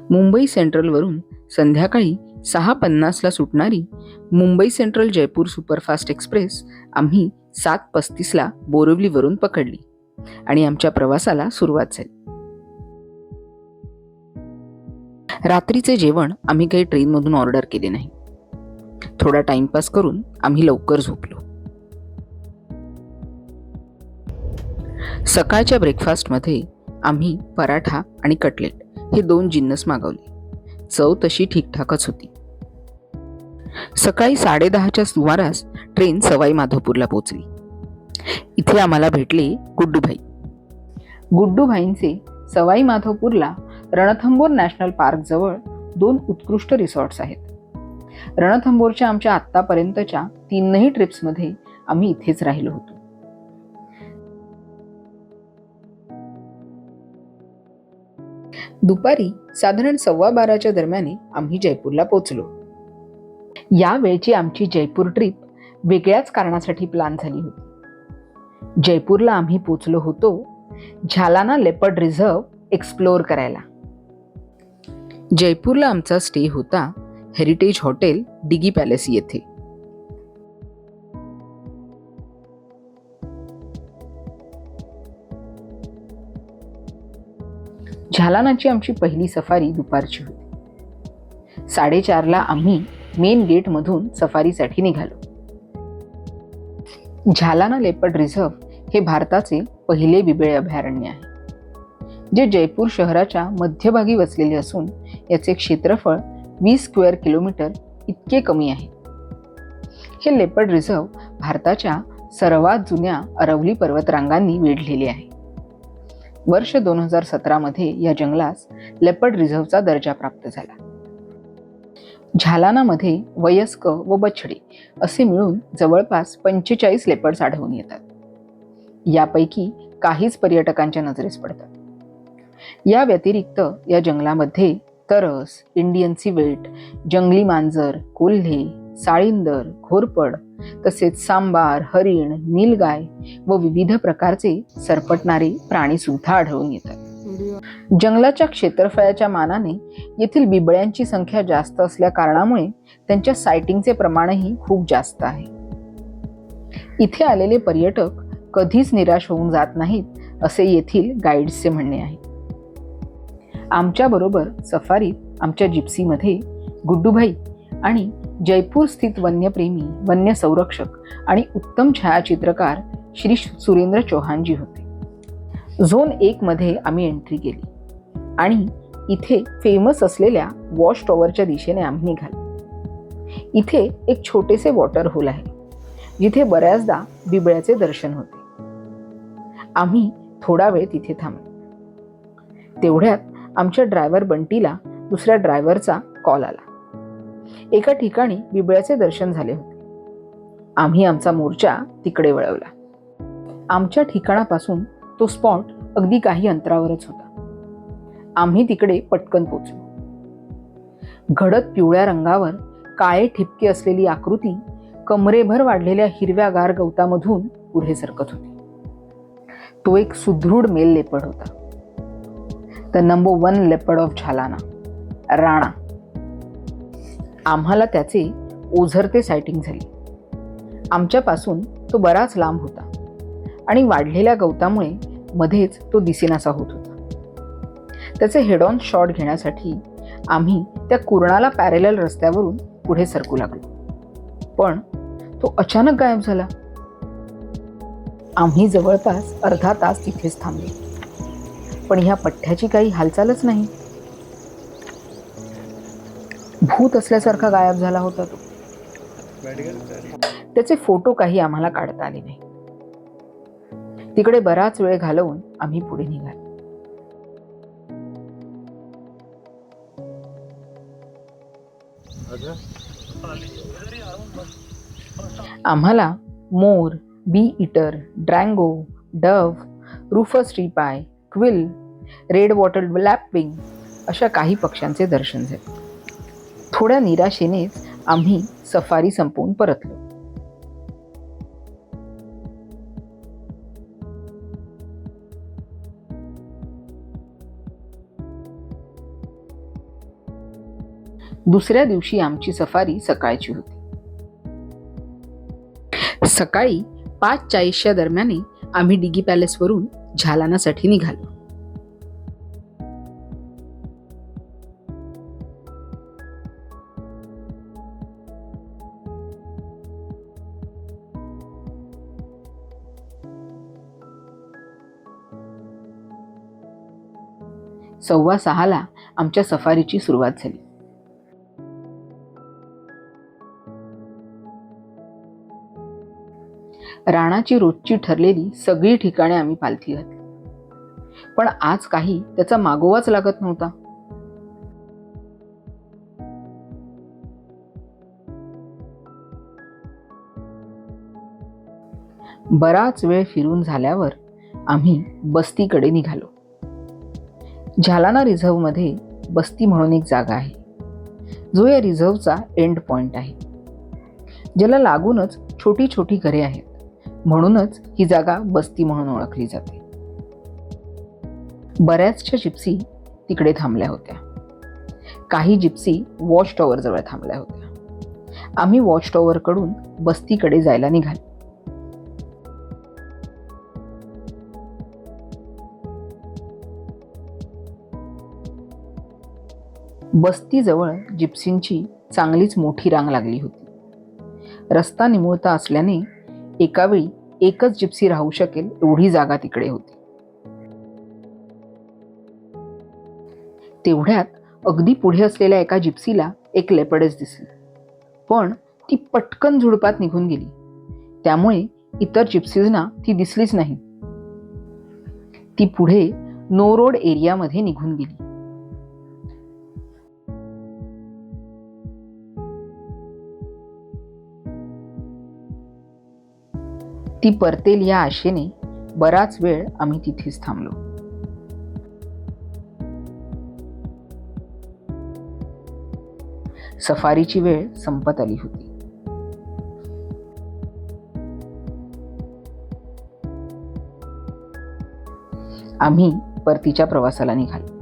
मुंबई सेंट्रलवरून संध्याकाळी 6:50ला सुटणारी Mumbai central Jaipur superfast express आम्ही 7:35ला बोरिवलीवरून पकडली आणि आमच्या प्रवासाला सुरुवात झाली. रात्रीचे जेवण आम्ही काही ट्रेनमधून ऑर्डर केले नाही. थोडा टाइमपास करून आम्ही लवकर झोपलो. सकाळच्या ब्रेकफास्टमध्ये आम्ही पराठा आणि कटलेट हे 2 जिन्नस मागवले. चव तशी ठीकठाकच होती. सकाळी 10:30च्या सुमारास ट्रेन सवाई माधोपूरला पोहोचली. इथे आम्हाला भेटले गुड्डूभाई. गुड्डूभाईंचे सवाई माधोपूरला रणथंबोर नॅशनल पार्क जवळ 2 उत्कृष्ट रिसॉर्ट्स आहेत. रणथंबोरच्या आमच्या आत्तापर्यंतच्या 3ही ट्रिप्समध्ये आम्ही इथेच राहिलो होतो. दुपारी साधारण 12:15च्या दरम्यान आम्ही जयपूरला पोहोचलो. या वेळची आमची जयपूर ट्रिप वेगळ्याच कारणासाठी प्लॅन झाली होती. जयपूरला आम्ही पोहोचलो होतो झालाना लेपर्ड रिझर्व एक्सप्लोअर करायला. जयपूरला आमचा स्टे होता हेरिटेज हॉटेल डिगी पॅलेस येथे. झालानाची आमची पहिली सफारी दुपारची होती. 4:30ला आम्ही मेन गेटमधून सफारीसाठी निघालो. झालाना लेपर्ड रिझर्व हे भारताचे पहिले बिबळे अभयारण्य आहे, जे जयपूर शहराच्या मध्यभागी वसलेले असून याचे क्षेत्रफळ 20 स्क्वेअर किलोमीटर इतके कमी आहे. हे लेपर्ड रिझर्व भारताच्या सर्वात जुन्या अरवली पर्वतरांगांनी वेढलेले आहे. वर्ष 2017 मध्ये या जंगलास लेपर्ड रिझर्वचा दर्जा प्राप्त झाला. झालानामध्ये वयस्क व बछडे असे मिळून जवळपास 45 लेपर्ड्स आढळून येतात. यापैकी काहीच पर्यटकांच्या नजरेस पडतात. या व्यतिरिक्त या जंगलामध्ये तरस, इंडियन सिव्हेट, जंगली मांजर, कोल्हे, साळींदर, घोरपड तसेच सांबार, हरिण, नीलगाय व विविध प्रकारचे सरपटणारे प्राणी सुद्धा आढळून येतात. जंगलाच्या क्षेत्रफळाच्या मानाने येथील बिबळ्यांची संख्या जास्त असल्या कारणामुळे त्यांच्या सायटिंगचे प्रमाणही खूप जास्त आहे. इथे आलेले पर्यटक कधीच निराश होऊन जात नाहीत असे येथील गाईड्सचे म्हणणे आहे. आमच्या बरोबर सफारीत आमच्या जिप्सीमध्ये गुड्डूभाई आणि जयपूर स्थित वन्यप्रेमी, वन्य संरक्षक आणि उत्तम छायाचित्रकार श्री सुरेंद्र चौहानजी होते. झोन 1 मध्ये आम्ही एंट्री केली आणि इथे फेमस असलेल्या वॉच टॉवरच्या दिशेने आम्ही निघालो. इथे एक छोटेसे वॉटर होल आहे, जिथे बऱ्याचदा बिबळ्याचे दर्शन होते. आम्ही थोडा वेळ तिथे थांबलो. तेवढ्यात आमच्या ड्रायव्हर बंटीला दुसऱ्या ड्रायव्हरचा कॉल आला. एका ठिकाणी बिबळ्याचे दर्शन झाले होते. आम्ही आमचा मोर्चा तिकडे वळवला. आमच्या ठिकाणापासून तो स्पॉट अगदी काही अंतरावरच होता. आम्ही तिकडे पटकन पोचलो. घडत पिवळ्या रंगावर काळे ठिपके असलेली आकृती कमरेभर वाढलेल्या हिरव्यागार गवतामधून पुढे सरकत होती. तो एक सुदृढ मेल लेपर्ड होता. The number 1 leopard of Jhalana, Rana. आम्हाला त्याचे ओझरते सायटिंग झाली. आमच्यापासून तो बराच लांब होता आणि वाढलेल्या गवतामुळे मध्येच तो दिसेनासा होत होता. त्याचे हेड ऑन शॉट घेण्यासाठी आम्ही त्या कुर्णाला पॅरेलल रस्त्यावरून पुढे सरकू लागलो. पण तो अचानक गायब झाला. आम्ही जवळपास अर्धा तास तिथेच थांबलो, पण ह्या पठ्ठ्याची काही हालचालच नाही. भूत असल्यासारखा गायब झाला होता तो. त्याचे फोटो काही आम्हाला काढता आले नाही. तिकडे बराच वेळ घालवून आम्ही पुढे निघालो. आम्हाला मोर, bee eater, drongo, dove, rufous treepie, quail, red wattled lapwing अशा काही पक्ष्यांचे दर्शन झाले. थोड्या निराशेनेच आम्ही सफारी संपवून परतलो. दुसऱ्या दिवशी आमची सफारी सकाळची होती. सकाळी 5:40च्या दरम्यान आम्ही डिगी पॅलेसवरून झालानासाठी निघालो. सव्वा 6ला आमच्या सफारीची सुरुवात झाली. राणाची रोजची ठरलेली सगळी ठिकाणे आम्ही पालथी घातली, पण आज काही त्याचा मागोवाच लागत नव्हता. बराच वेळ फिरून झाल्यावर आम्ही बस्तीकडे निघालो. झालाना रिझर्व्हमध्ये बस्ती म्हणून एक जागा आहे, जो या रिझर्व्हचा एंड पॉइंट आहे, ज्याला लागूनच छोटी छोटी घरे आहेत. म्हणूनच ही जागा बस्ती म्हणून ओळखली जाते. बऱ्याचशा जिप्सी तिकडे थांबल्या होत्या. काही जिप्सी वॉच टॉवर जवळ थांबल्या होत्या. आम्ही वॉच टॉवर कडून बस्तीकडे जायला निघालो. बस्तीजवळ जिप्सींची चांगलीच मोठी रांग लागली होती. रस्ता निमुळता असल्याने एकावेळी एकच जिप्सी राहू शकेल एवढी जागा तिकडे होती. तेवढ्यात अगदी पुढे असलेल्या एका जिप्सीला एक लेपर्डस दिसली, पण ती पटकन झुडपात निघून गेली. त्यामुळे इतर जिप्सीजना ती दिसलीच नाही. ती पुढे नो रोड एरियामध्ये निघून गेली. ती परतेल या आशेने बराच वेळ आम्ही तिथेच थांबलो. सफारीची वेळ संपत आली होती. आम्ही परतीच्या प्रवासाला निघालो.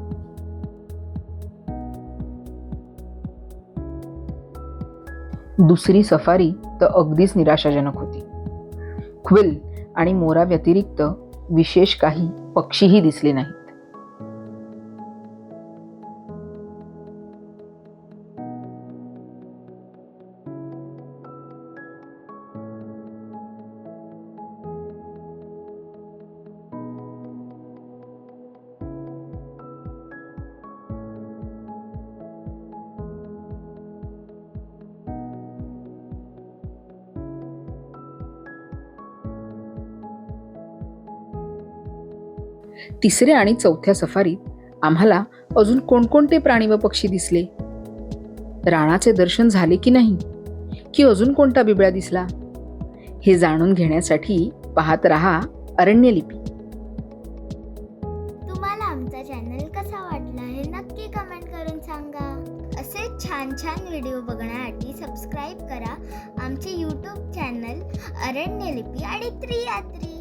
दुसरी सफारी तर अगदीच निराशाजनक होती. क्विल आणि मोरा व्यतिरिक्त विशेष काही पक्षीही दिसले नाहीत. तिसऱ्या आणि चौथ्या सफारीत आम्हाला अजून कोणकोणते प्राणी व पक्षी दिसले, राणाचे दर्शन झाले की नाही, की अजून कोणता बिबळा दिसला, हे जाणून घेण्यासाठी पाहत रहा अरण्यलिपी. तुम्हाला आमचा चॅनल कसा वाटला हे नक्की कमेंट करून सांगा. असे छान छान व्हिडिओ बघण्यासाठी सबस्क्राईब करा आमचे यूट्यूब चॅनल अरण्यलिपी आणि त्रियात्री.